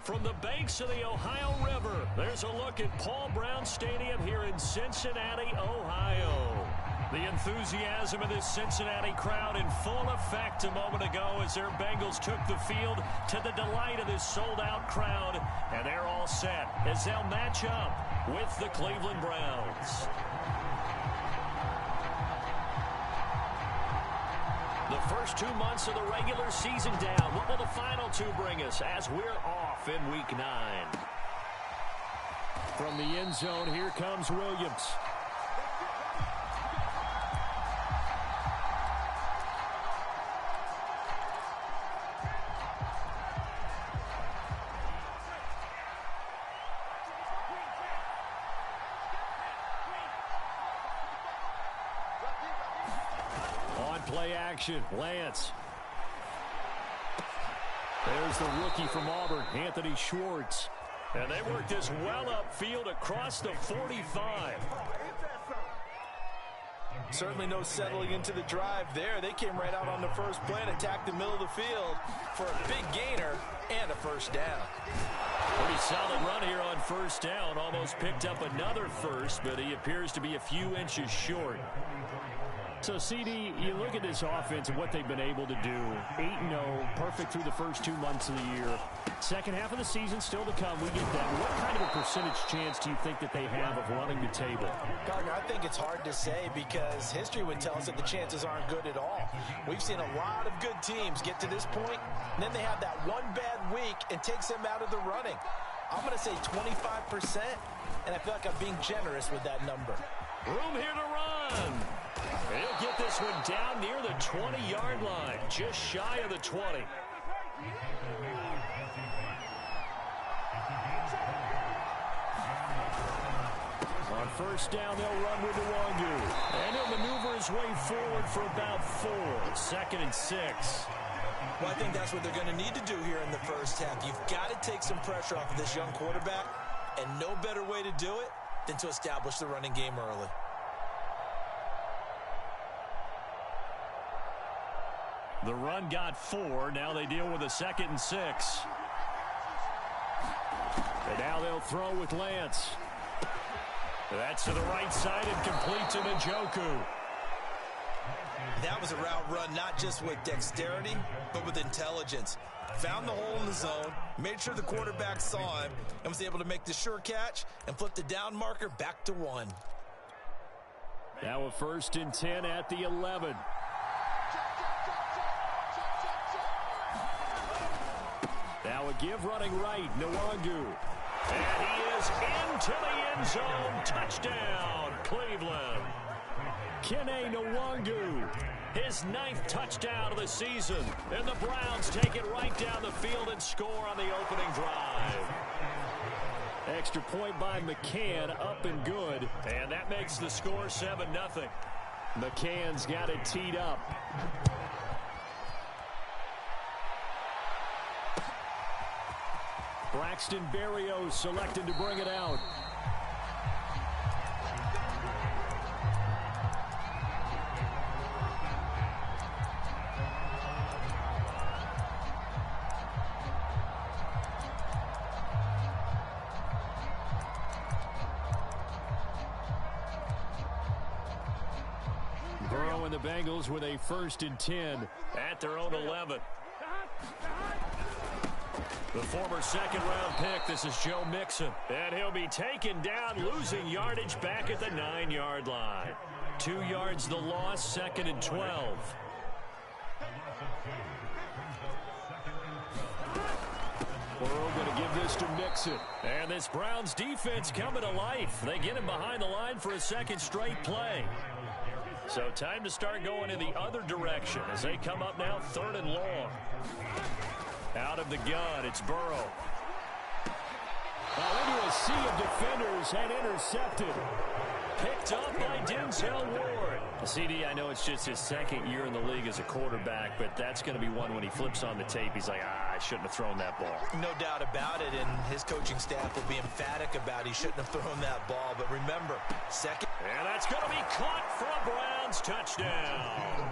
From the banks of the Ohio River, there's a look at Paul Brown Stadium here in Cincinnati, Ohio. The enthusiasm of this Cincinnati crowd in full effect a moment ago as their Bengals took the field to the delight of this sold-out crowd. And they're all set as they'll match up with the Cleveland Browns. The first 2 months of the regular season down. What will the final two bring us as we're off in Week 9? From the end zone, here comes Williams. Play action, Lance. There's the rookie from Auburn, Anthony Schwartz. And they work this well upfield across the 45. Certainly no settling into the drive there. They came right out on the first play and attacked the middle of the field for a big gainer and a first down. Pretty solid run here on first down. Almost picked up another first, but he appears to be a few inches short. So, CD, you look at this offense and what they've been able to do. 8-0, perfect through the first 2 months of the year. Second half of the season still to come. We get that. What kind of a percentage chance do you think that they have of running the table? Gardner, I think it's hard to say because history would tell us that the chances aren't good at all. We've seen a lot of good teams get to this point, and then they have that one bad week and takes them out of the running. I'm going to say 25%, and I feel like I'm being generous with that number. Room here to run. He'll get this one down near the 20-yard line, just shy of the 20. On first down, they'll run with Nwangu. And he'll maneuver his way forward for about 4. 2nd and 6. Well, I think that's what they're going to need to do here in the first half. You've got to take some pressure off of this young quarterback, and no better way to do it than to establish the running game early. The run got 4. Now they deal with a 2nd and 6. And now they'll throw with Lance. That's to the right side and complete to Njoku. That was a route run not just with dexterity, but with intelligence. Found the hole in the zone, made sure the quarterback saw him, and was able to make the sure catch and flip the down marker back to 1. Now a 1st and 10 at the 11. Now a give running right, Nwangu. And he is into the end zone. Touchdown, Cleveland. Kene Nwangu, his 9th touchdown of the season. And the Browns take it right down the field and score on the opening drive. Extra point by McCann, up and good. And that makes the score 7-0. McCann's got it teed up. Braxton Berrios selected to bring it out. Burrow and the Bengals with a 1st and 10 at their own 11. The former 2nd-round pick, this is Joe Mixon. And he'll be taken down, losing yardage back at the 9-yard line. 2 yards the loss, 2nd and 12. Burrow going to give this to Mixon. And this Browns defense coming to life. They get him behind the line for a 2nd straight play. So time to start going in the other direction as they come up now 3rd and long. Out of the gun, it's Burrow. Into a sea of defenders and intercepted. Picked up by Denzel Ward. CD, I know it's just his 2nd year in the league as a quarterback, but that's going to be one when he flips on the tape. He's like, I shouldn't have thrown that ball. No doubt about it, and his coaching staff will be emphatic about he shouldn't have thrown that ball. But remember, 2nd. And that's going to be caught for a Browns touchdown.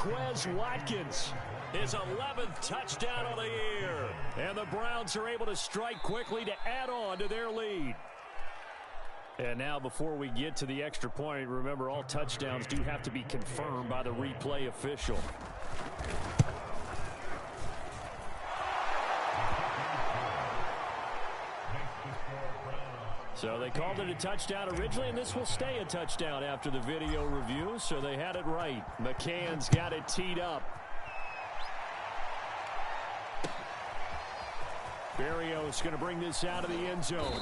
Watkins. His 11th touchdown of the year. And the Browns are able to strike quickly to add on to their lead. And now before we get to the extra point, remember all touchdowns do have to be confirmed by the replay official. So they called it a touchdown originally, and this will stay a touchdown after the video review, so they had it right. McCann's got it teed up. Berrios going to bring this out of the end zone.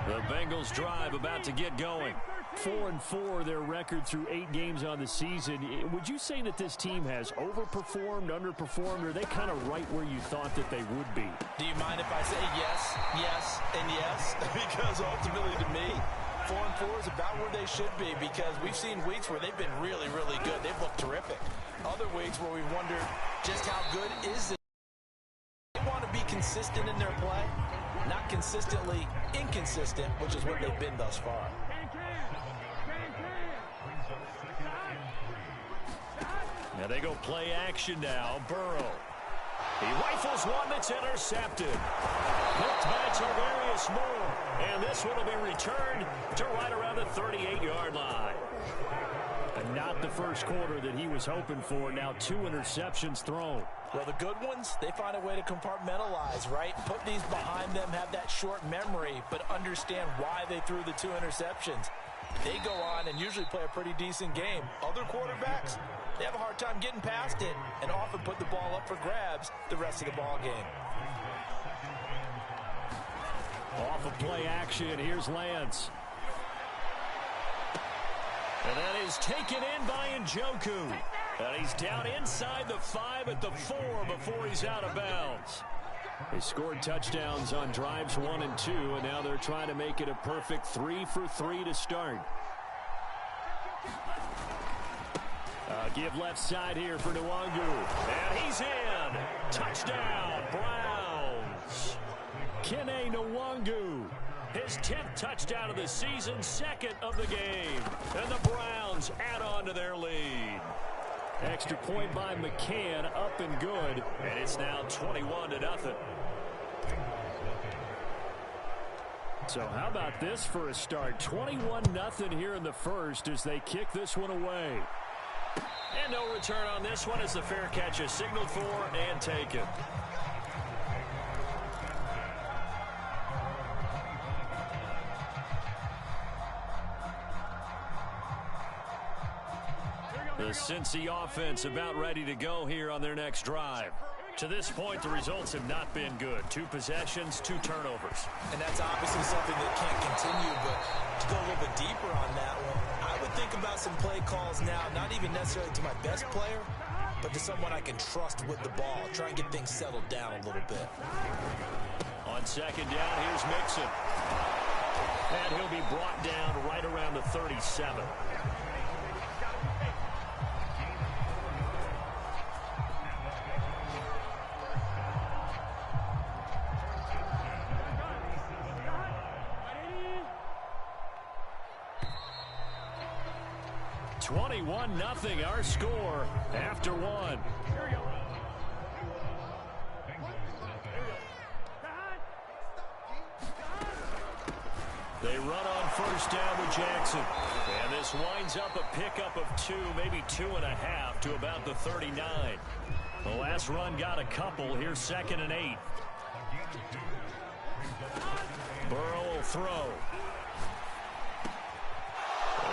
The Bengals drive about to get going. 4-4 their record through 8 games on the season. Would you say that this team has overperformed, underperformed, or are they kind of right where you thought that they would be? Do you mind if I say yes, yes, and yes? Because ultimately to me, 4-4 is about where they should be, because we've seen weeks where they've been really, really good. They've looked terrific. Other weeks where we wondered just how good is it. They want to be consistent in their play, not consistently inconsistent, which is what they've been thus far. Now they go play action now. Burrow. He rifles one that's intercepted. Picked by Tarvarius Moore. And this one will be returned to right around the 38-yard line. And not the first quarter that he was hoping for. Now 2 interceptions thrown. Well, the good ones, they find a way to compartmentalize, right? Put these behind them, have that short memory, but understand why they threw the 2 interceptions. They go on and usually play a pretty decent game. Other quarterbacks, they have a hard time getting past it and often put the ball up for grabs the rest of the ball game. Off of play action, here's Lance. And that is taken in by Njoku. And he's down inside the 5 at the 4 before he's out of bounds. They scored touchdowns on drives 1 and 2, and now they're trying to make it a perfect 3 for 3 to start. Give left side here for Nwangu. And he's in. Touchdown, Browns. Kene Nwangu. His 10th touchdown of the season, 2nd of the game. And the Browns add on to their lead. Extra point by McCann, up and good. And it's now 21-0. So how about this for a start? 21-0 here in the first as they kick this one away. And no return on this one as the fair catch is signaled for and taken. The Cincy offense about ready to go here on their next drive. To this point, the results have not been good. 2 possessions, 2 turnovers. And that's obviously something that can't continue, but to go a little bit deeper on that one, I would think about some play calls now, not even necessarily to my best player, but to someone I can trust with the ball. Try and get things settled down a little bit. On second down, here's Mixon. And he'll be brought down right around the 37. Nothing, our score after 1. They run on first down with Jackson. And this winds up a pickup of 2, maybe 2.5 to about the 39. The last run got a couple. Here's 2nd and 8. Burrow will throw.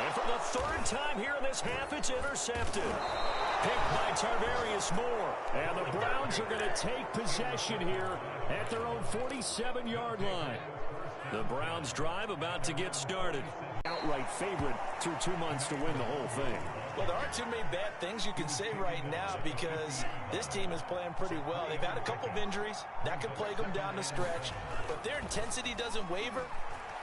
And for the 3rd time here in this half, it's intercepted. Picked by Tarvarius Moore. And the Browns are going to take possession here at their own 47-yard line. The Browns drive about to get started. Outright favorite through 2 months to win the whole thing. Well, there aren't too many bad things you can say right now because this team is playing pretty well. They've had a couple of injuries. That could plague them down the stretch. But their intensity doesn't waver.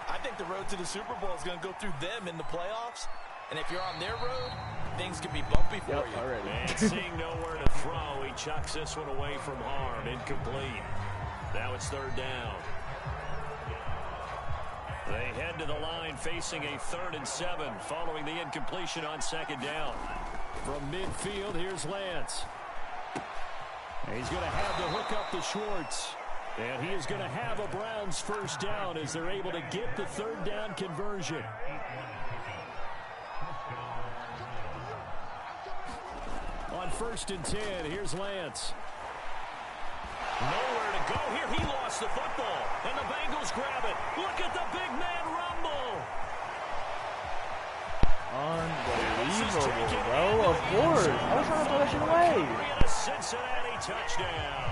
I think the road to the Super Bowl is going to go through them in the playoffs. And if you're on their road, things can be bumpy for you. Already. And seeing nowhere to throw, he chucks this one away from harm. Incomplete. Now it's 3rd down. They head to the line facing a 3rd and 7 following the incompletion on 2nd down. From midfield, here's Lance. He's going to have to hook up to Schwartz. And he is going to have a Browns 1st down as they're able to get the 3rd down conversion. On 1st and 10, here's Lance. Nowhere to go here. He lost the football. And the Bengals grab it. Look at the big man rumble. Unbelievable, bro. Of course. I was trying to throw that shit away. A Cincinnati touchdown.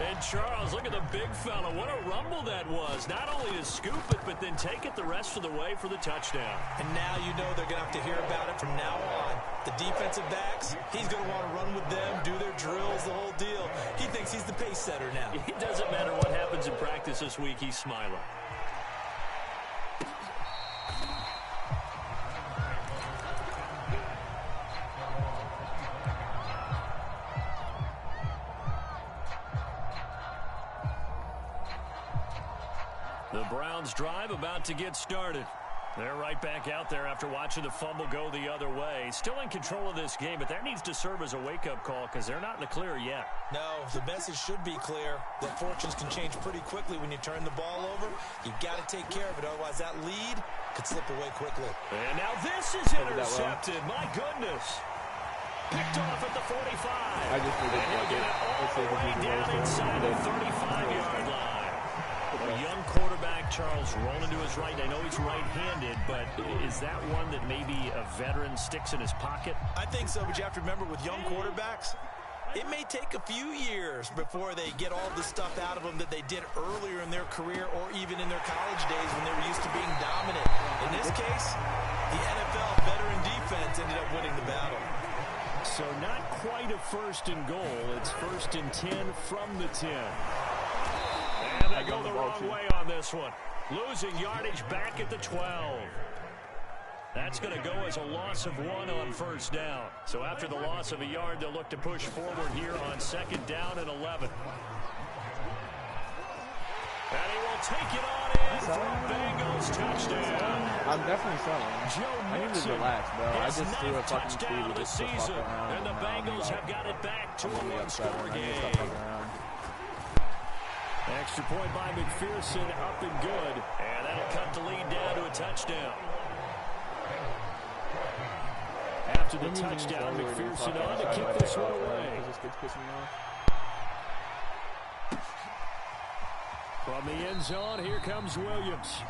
And Charles, look at the big fella. What a rumble that was. Not only to scoop it, but then take it the rest of the way for the touchdown. And now you know they're going to have to hear about it from now on. The defensive backs, he's going to want to run with them, do their drills, the whole deal. He thinks he's the pace setter now. It doesn't matter what happens in practice this week. He's smiling. The Browns drive about to get started. They're right back out there after watching the fumble go the other way. Still in control of this game, but that needs to serve as a wake-up call because they're not in the clear yet. No, the message should be clear that fortunes can change pretty quickly when you turn the ball over. You've got to take care of it, otherwise that lead could slip away quickly. And now this is intercepted. My goodness. Picked off at the 45. I just and he'll get it all the way down inside the 35-yard line. A young quarterback, Charles, rolling to his right. I know he's right-handed, but is that one that maybe a veteran sticks in his pocket? I think so, but you have to remember with young quarterbacks, it may take a few years before they get all the stuff out of them that they did earlier in their career or even in their college days when they were used to being dominant. In this case, the NFL veteran defense ended up winning the battle. So not quite a 1st and goal. It's 1st and 10 from the 10. And they go the wrong way on this one. Losing yardage back at the 12. That's going to go as a loss of 1 on 1st down. So after the loss of a yard, they'll look to push forward here on 2nd down and 11. And he will take it on in for a Bengals touchdown. I'm definitely selling. I need to relax, bro. I just threw a fucking touchdown of the season. And the Bengals have got it back to a one-score game. Extra point by McPherson, up and good. And that'll cut the lead down to a touchdown. After the touchdown, McPherson on to kick this one away. From the end zone, here comes Williams.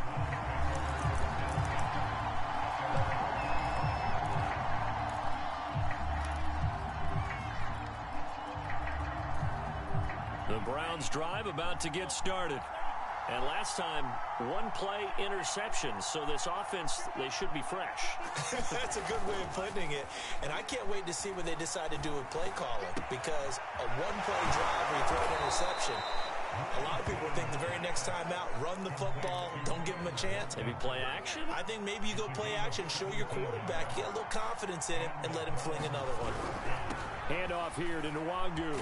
The Browns drive about to get started. And last time, 1 play interception. So this offense, they should be fresh. That's a good way of putting it. And I can't wait to see what they decide to do with play calling. Because a 1-play drive where you throw an interception, a lot of people think the very next time out, run the football, don't give them a chance. Maybe play action? I think maybe you go play action, show your quarterback, get a little confidence in him, and let him fling another one. Handoff here to Nwangu.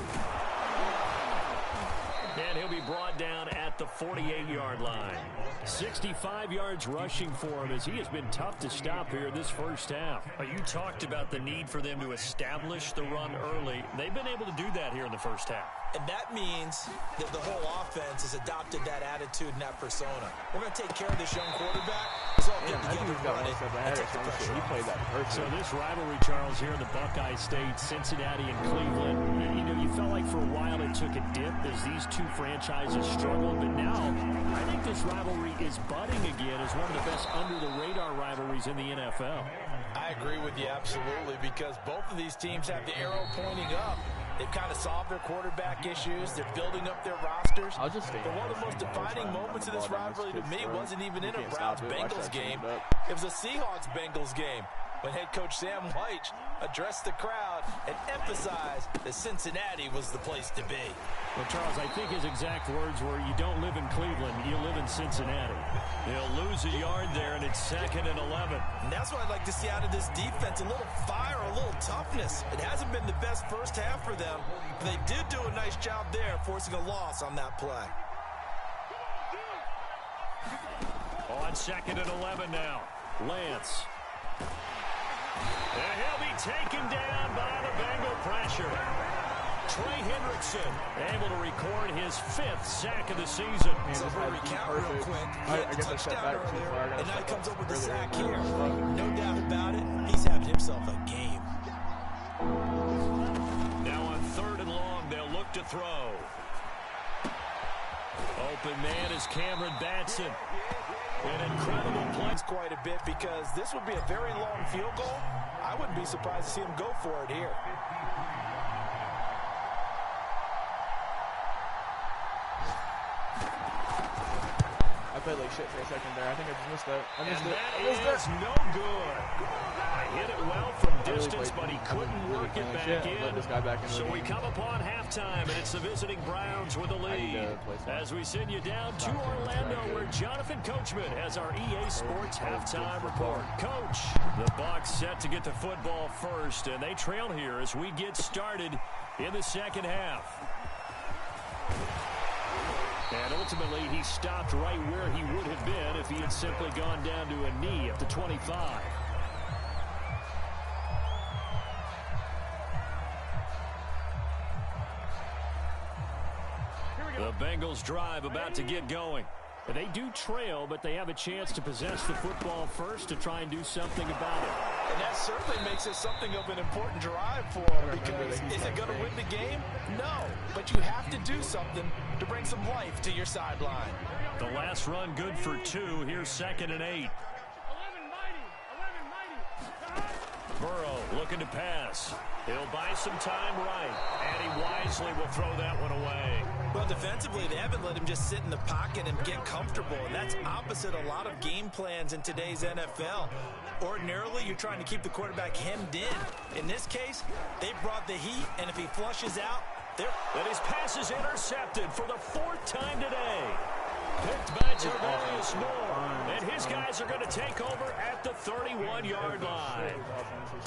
And he'll be brought down at the 48-yard line. 65 yards rushing for him as he has been tough to stop here this first half. You talked about the need for them to establish the run early. They've been able to do that here in the first half. And that means that the whole offense has adopted that attitude and that persona. We're going to take care of this young quarterback. Let's all get together and run it and take the pressure. He played that perfect. So this rivalry, Charles, here in the Buckeye State, Cincinnati and Cleveland, you felt like for a while it took a dip as these two franchises struggled. But now I think this rivalry is budding again as one of the best under-the-radar rivalries in the NFL. I agree with you absolutely because both of these teams have the arrow pointing up. They've kind of solved their quarterback issues. They're building up their rosters. I'll just stay. But one of the most defining moments of this rivalry to me wasn't even in a Browns-Bengals game. It was a Seahawks-Bengals game when head coach Sam White addressed the crowd and emphasized that Cincinnati was the place to be. Well, Charles, I think his exact words were, you don't live in Cleveland, you live in Cincinnati. They'll lose a yard there, and it's 2nd and 11. And that's what I'd like to see out of this defense, a little fire, a little toughness. It hasn't been the best first half for them, but they did do a nice job there, forcing a loss on that play. on 2nd and 11 now. Lance. And he'll be taken down by the Bengal pressure. Trey Hendrickson able to record his 5th sack of the season. So we'll recount real quick. I guess I stepped back too far. And now he comes up with the sack here. No doubt about it. He's having himself a game. Now on 3rd and long, they'll look to throw. Open man is Cameron Batson. An incredible play. Quite a bit because this would be a very long field goal. I wouldn't be surprised to see him go for it here. I played like shit for a second there. I think I just missed that. I missed it. That is no good. Hit it well from distance, but he couldn't work it back in. So we come upon halftime, and it's the visiting Browns with the lead. As we send you down to Orlando, where Jonathan Coachman has our EA Sports halftime report. Coach, the Bucs set to get the football first, and they trail here as we get started in the second half. And ultimately, he stopped right where he would have been if he had simply gone down to a knee at the 25. The Bengals drive about to get going. They do trail, but they have a chance to possess the football first to try and do something about it. And that certainly makes it something of an important drive for them, because is it going to win the game? No, but you have to do something to bring some life to your sideline. The last run good for 2. Here's 2nd and 8. Burrow looking to pass. He'll buy some time right, and he wisely will throw that one away. Well, defensively, they haven't let him just sit in the pocket and get comfortable, and that's opposite a lot of game plans in today's NFL. Ordinarily, you're trying to keep the quarterback hemmed in. In this case, they brought the heat, and if he flushes out, and his pass is intercepted for the 4th time today. Picked by Tarvarius Moore, and his guys are going to take over at the 31-yard line.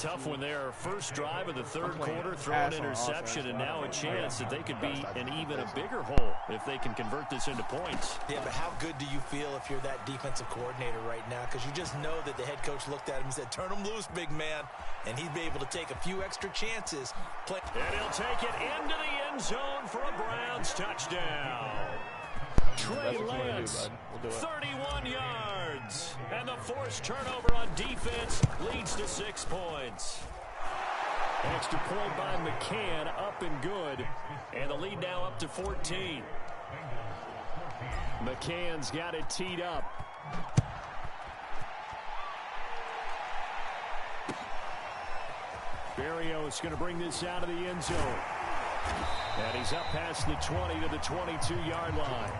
Tough one there. First drive of the 3rd quarter, throw an interception, and now a chance that they could be in even a bigger hole if they can convert this into points. Yeah, but how good do you feel if you're that defensive coordinator right now? Because you just know that the head coach looked at him and said, turn him loose, big man. And he'd be able to take a few extra chances. And he'll take it into the end zone for a Browns touchdown. Trey Lance, 31 yards. And the forced turnover on defense leads to 6 points. Extra point by McCann, up and good. And the lead now up to 14. McCann's got it teed up. Berrios going to bring this out of the end zone. And he's up past the 20 to the 22-yard line.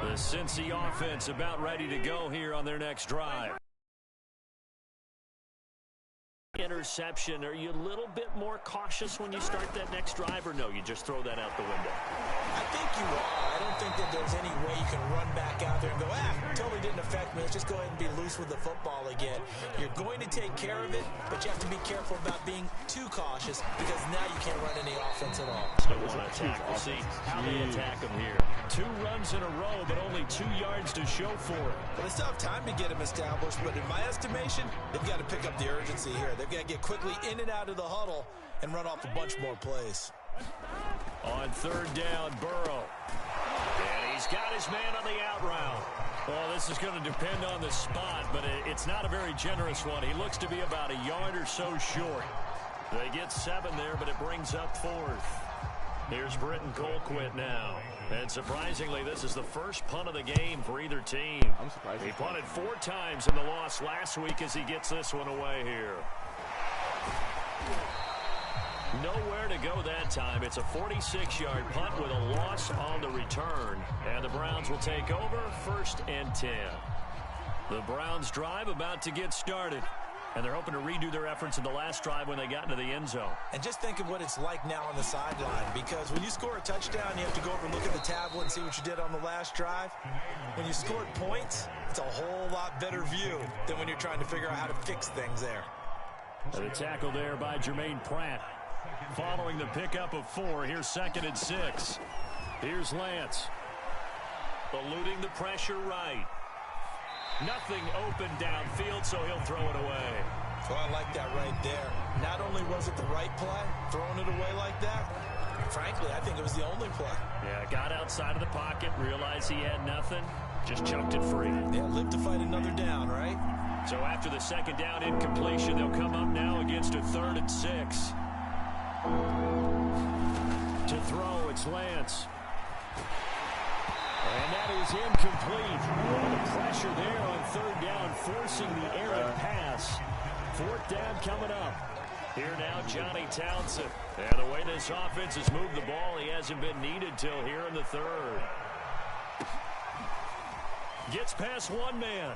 The Cincy offense about ready to go here on their next drive. Interception. Are you a little bit more cautious when you start that next drive, or no, you just throw that out the window? I think you are. I don't think that there's any way you can run back out there and go, totally didn't affect me. Let's just go ahead and be loose with the football again. You're going to take care of it, but you have to be careful about being too cautious, because now you can't run any offense at all. So we'll see how they attack them here. 2 runs in a row, but only 2 yards to show for it. Well, they still have time to get him established, but in my estimation, they've got to pick up the urgency here. They've got to get quickly in and out of the huddle and run off a bunch more plays. On 3rd down, Burrow. And he's got his man on the out route. Well, this is going to depend on the spot, but it's not a very generous one. He looks to be about a yard or so short. They get 7 there, but it brings up 4th. Here's Britton Colquitt now. And surprisingly, this is the first punt of the game for either team. I'm surprised. He punted 4 times in the loss last week as he gets this one away here. Nowhere to go that time. It's a 46-yard punt with a loss on the return. And the Browns will take over 1st and 10. The Browns drive about to get started. And they're hoping to redo their efforts in the last drive when they got into the end zone. And just think of what it's like now on the sideline, because when you score a touchdown, you have to go over and look at the tablet and see what you did on the last drive. When you scored points, it's a whole lot better view than when you're trying to figure out how to fix things there. The tackle there by Jermaine Pratt. Following the pickup of 4, here's 2nd and 6. Here's Lance. Eluding the pressure right. Nothing open downfield, so he'll throw it away. Well, I like that right there. Not only was it the right play, throwing it away like that, frankly, I think it was the only play. Yeah, got outside of the pocket, realized he had nothing, just chucked it free. Yeah, live to fight another down, right? So after the second down incompletion, they'll come up now against a 3rd and 6. To throw, it's Lance. And that is incomplete. The pressure there on 3rd down, forcing the errant pass. 4th down coming up. Here now, Johnny Townsend. And the way this offense has moved the ball, he hasn't been needed till here in the 3rd. Gets past one man.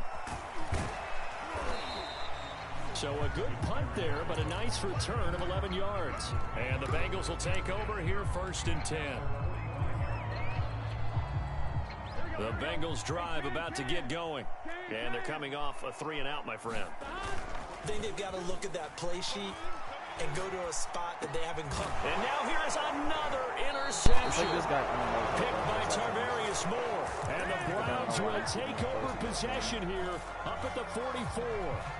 So a good punt there, but a nice return of 11 yards. And the Bengals will take over here 1st and 10. The Bengals drive about to get going. And they're coming off a 3-and-out, my friend. I think they've got to look at that play sheet and go to a spot that they haven't caught. And now here is another interception. Like this guy, picked by Tarvarius Moore. And the Browns will take over possession here up at the 44.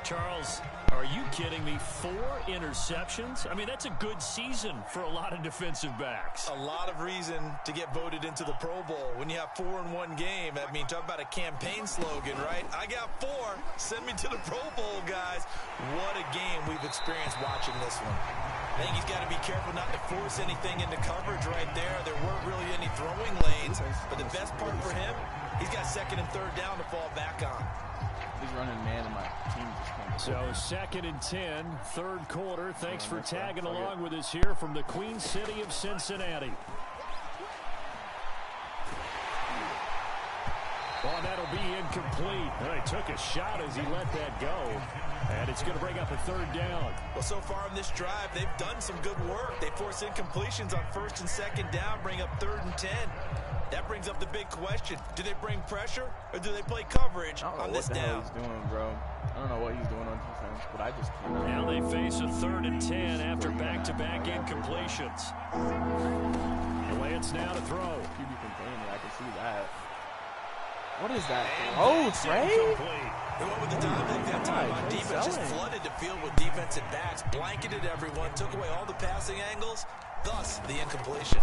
Charles, are you kidding me? 4 interceptions? I mean, that's a good season for a lot of defensive backs. A lot of reason to get voted into the Pro Bowl when you have 4 in one game. I mean, talk about a campaign slogan, right? I got 4. Send me to the Pro Bowl, guys. What a game we've experienced watching this one. I think he's got to be careful not to force anything into coverage right there. There weren't really any throwing lanes, but the best part for him, he's got 2nd and 3rd down to fall back on. He's running man and my team just So 2nd and 10, 3rd quarter. Thanks for tagging along with us here from the Queen City of Cincinnati. Well, that'll be incomplete. Well, he took a shot as he let that go. And it's going to bring up a 3rd down. Well, so far in this drive, they've done some good work. They force incompletions on 1st and 2nd down, bring up 3rd and 10. That brings up the big question. Do they bring pressure or do they play coverage on this down? I don't know what the hell he's doing, bro. I don't know what he's doing on defense, but I just cannot. Now they face a 3rd and 10 after back-to-back incompletions. Lance now to throw. QB containment, I can see that. What is that? Oh, Trey? They went with the dime that time on defense. Just flooded the field with defensive backs, blanketed everyone, took away all the passing angles, thus the incompletion.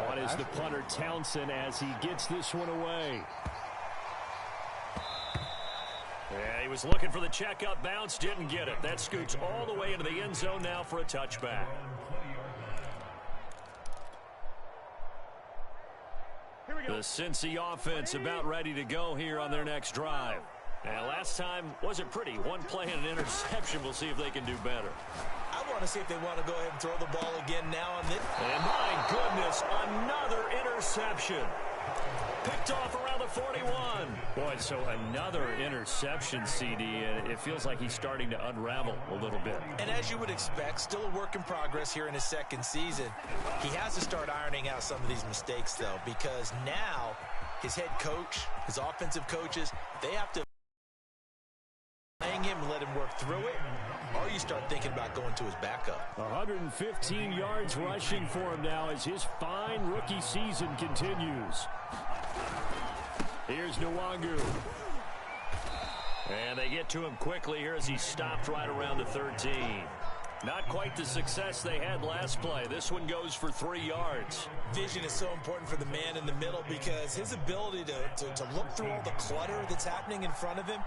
On is the punter Townsend as he gets this one away. Yeah, he was looking for the checkup bounce, didn't get it. That scoots all the way into the end zone now for a touchback. The Cincy offense about ready to go here on their next drive. And last time wasn't pretty. One play and an interception. We'll see if they can do better. I want to see if they want to go ahead and throw the ball again now on this. And my goodness, another interception. Picked off around the 41. Boy, so another interception, CD, and it feels like he's starting to unravel a little bit. And as you would expect, still a work in progress here in his 2nd season. He has to start ironing out some of these mistakes, though, because now his head coach, his offensive coaches, they have to hang him and let him work through it, or you start thinking about going to his backup. 115 yards rushing for him now as his fine rookie season continues. Here's Nwangu. And they get to him quickly here as he stopped right around the 13. Not quite the success they had last play. This one goes for 3 yards. Vision is so important for the man in the middle because his ability to look through all the clutter that's happening in front of him,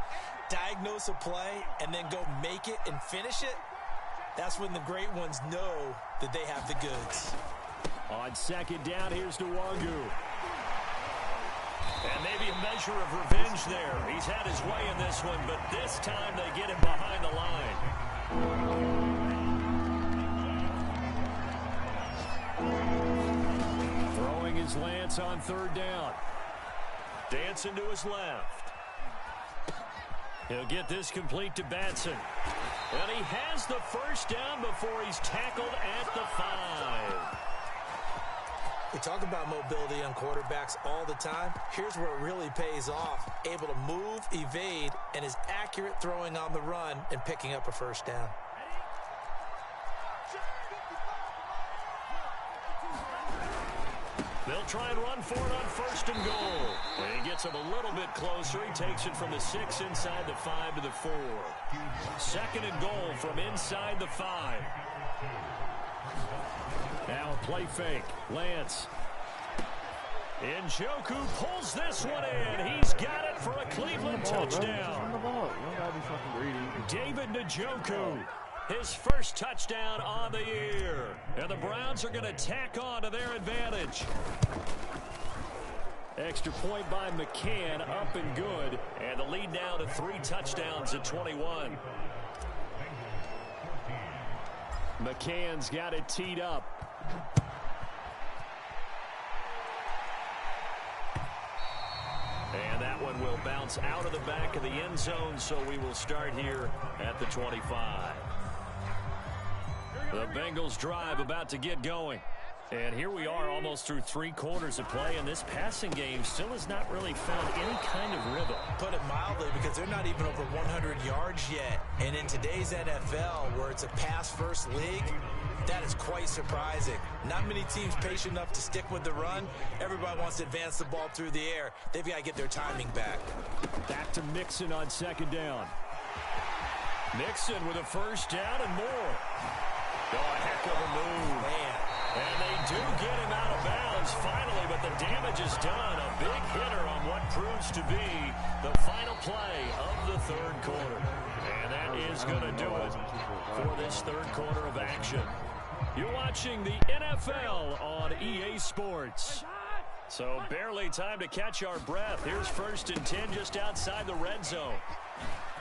diagnose a play, and then go make it and finish it, that's when the great ones know that they have the goods. On 2nd down, here's Nwangu. And maybe a measure of revenge there. He's had his way in this one, but this time they get him behind the line. Throwing his Lance on 3rd down. Dancing to his left. He'll get this complete to Batson. And he has the 1st down before he's tackled at the 5. We talk about mobility on quarterbacks all the time. Here's where it really pays off. Able to move, evade, and is accurate throwing on the run and picking up a 1st down. They'll try and run for it on 1st and goal. And he gets him a little bit closer. He takes it from the 6 inside the 5 to the 4. 2nd and goal from inside the 5. Now a play fake. Lance. Njoku pulls this one in. He's got it for a Cleveland touchdown. David Njoku, his first touchdown on the year. And the Browns are going to tack on to their advantage. Extra point by McCann, up and good. And the lead now to 3 touchdowns at 21. McCann's got it teed up. And that one will bounce out of the back of the end zone, so we will start here at the 25. The Bengals drive about to get going. And here we are almost through 3 quarters of play, and this passing game still has not really found any kind of rhythm. Put it mildly, because they're not even over 100 yards yet. And in today's NFL, where it's a pass-first league, that is quite surprising. Not many teams patient enough to stick with the run. Everybody wants to advance the ball through the air. They've got to get their timing back. Back to Mixon on 2nd down. Mixon with a 1st down and more. Oh, a heck of a move. Man. And they do get him out of bounds finally, but the damage is done. A big hitter on what proves to be the final play of the 3rd quarter. And that is going to do it for this 3rd quarter of action. You're watching the NFL on EA Sports. So barely time to catch our breath. Here's 1st and 10 just outside the red zone.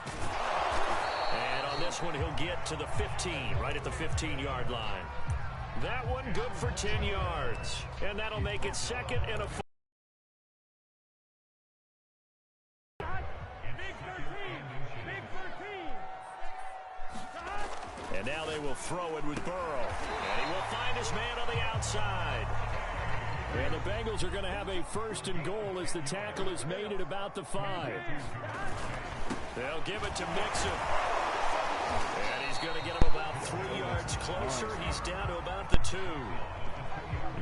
And on this one, he'll get to the 15, right at the 15-yard line. That one good for 10 yards. And that'll make it 2nd and a 4. And now they will throw it with Burrow. And he will find his man on the outside. And the Bengals are going to have a 1st and goal as the tackle is made at about the 5. They'll give it to Mixon. And he's going to get him about 3 yards closer. He's down to about the 2.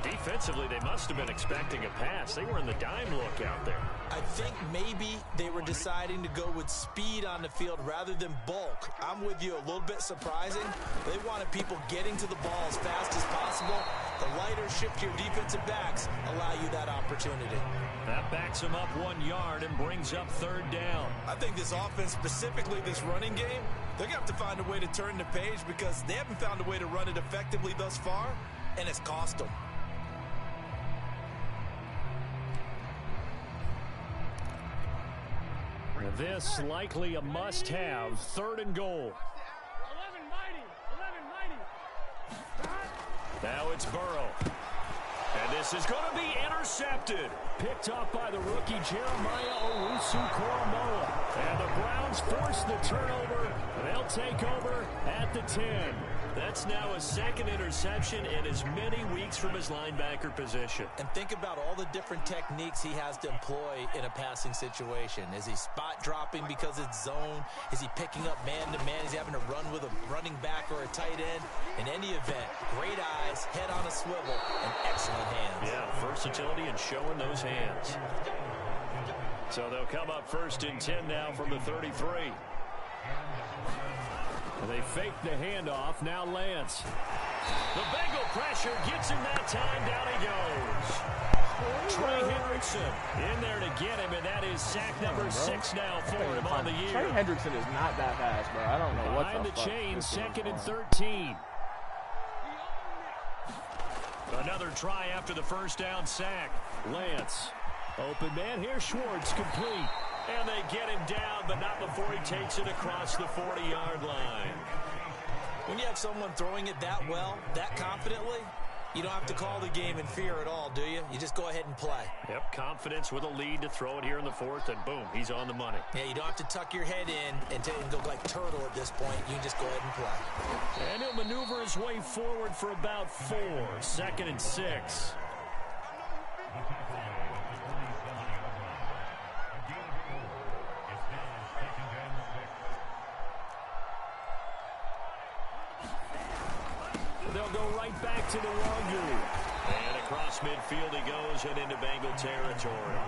Defensively, they must have been expecting a pass. They were in the dime look out there. I think maybe they were deciding to go with speed on the field rather than bulk. I'm with you, a little bit surprising. They wanted people getting to the ball as fast as possible. The lighter shift to your defensive backs allow you that opportunity. That backs him up 1 yard and brings up 3rd down. I think this offense, specifically this running game, they're going to have to find a way to turn the page because they haven't found a way to run it effectively thus far, and it's cost them. This likely a must-have. 3rd and goal. Now it's Burrow. And this is going to be intercepted. Picked up by the rookie Jeremiah Owusu-Koramoah. And the Browns force the turnover. They'll take over at the 10. That's now a 2nd interception in as many weeks from his linebacker position. And think about all the different techniques he has to employ in a passing situation. Is he spot dropping because it's zone? Is he picking up man-to-man? Is he having to run with a running back or a tight end? In any event, great eyes, head on a swivel, and excellent hands. Yeah, versatility and showing those hands. So they'll come up 1st and 10 now from the 33. They fake the handoff. Now Lance. The Bengal pressure gets him that time. Down he goes. Trey Hendrickson in there to get him, and that is sack number 6 now for him on the year. Trey Hendrickson is not that fast, bro. I don't know what behind the chain, 2nd and 13. Another try after the 1st down sack. Lance. Open man here. Schwartz complete. And they get him down, but not before he takes it across the 40-yard line. When you have someone throwing it that well, that confidently, you don't have to call the game in fear at all, do you? You just go ahead and play. Yep, confidence with a lead to throw it here in the 4th, and boom, he's on the money. Yeah, you don't have to tuck your head in and go like turtle at this point. You can just go ahead and play. And he'll maneuver his way forward for about 4. 2nd and 6. They'll go right back to Nwangu. And across midfield he goes and into Bengal territory.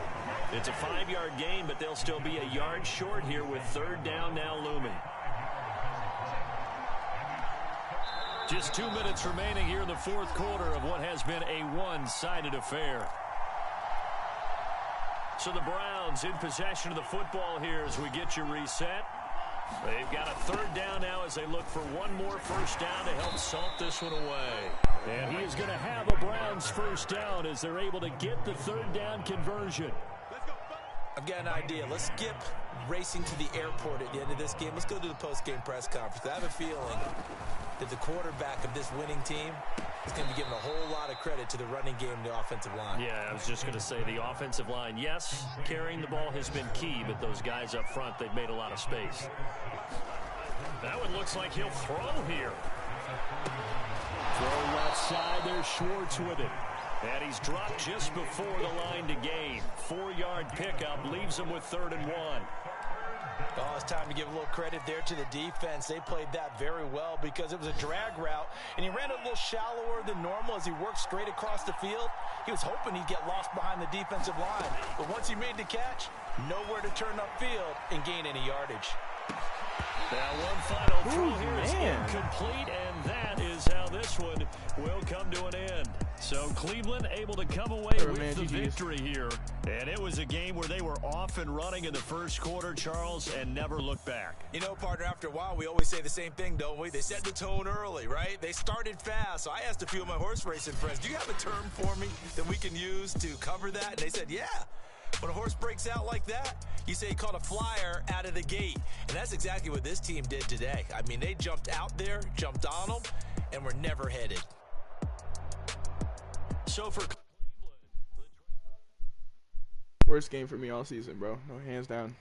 It's a 5-yard gain, but they'll still be a yard short here with third down now looming. Just 2 minutes remaining here in the fourth quarter of what has been a one-sided affair. So the Browns in possession of the football here as we get you reset. They've got a third down now as they look for one more first down to help salt this one away. And he is going to have a Browns first down as they're able to get the third down conversion. I've got an idea. Let's skip racing to the airport at the end of this game. Let's go to the post-game press conference. I have a feeling that the quarterback of this winning team is going to be given a whole lot of credit to the running game and the offensive line. Yeah, I was just going to say the offensive line, yes, carrying the ball has been key, but those guys up front, they've made a lot of space. That one looks like he'll throw here. Throw left side, there's Schwartz with it. And he's dropped just before the line to gain. 4-yard pickup leaves him with 3rd and 1. Oh, it's time to give a little credit there to the defense. They played that very well because it was a drag route, and he ran a little shallower than normal as he worked straight across the field. He was hoping he'd get lost behind the defensive line, but once he made the catch, nowhere to turn upfield and gain any yardage. Now one final throw here is incomplete, and that is how this one will come to an end. So Cleveland able to come away with the victory here. And it was a game where they were off and running in the first quarter, Charles, and never looked back. You know, partner, after a while, we always say the same thing, don't we? They set the tone early, right? They started fast. So I asked a few of my horse racing friends, do you have a term for me that we can use to cover that? And they said, yeah. When a horse breaks out like that, you say he caught a flyer out of the gate. And that's exactly what this team did today. I mean, they jumped out there, jumped on them, and were never headed. So for Cleveland, worst game for me all season, bro. No, hands down.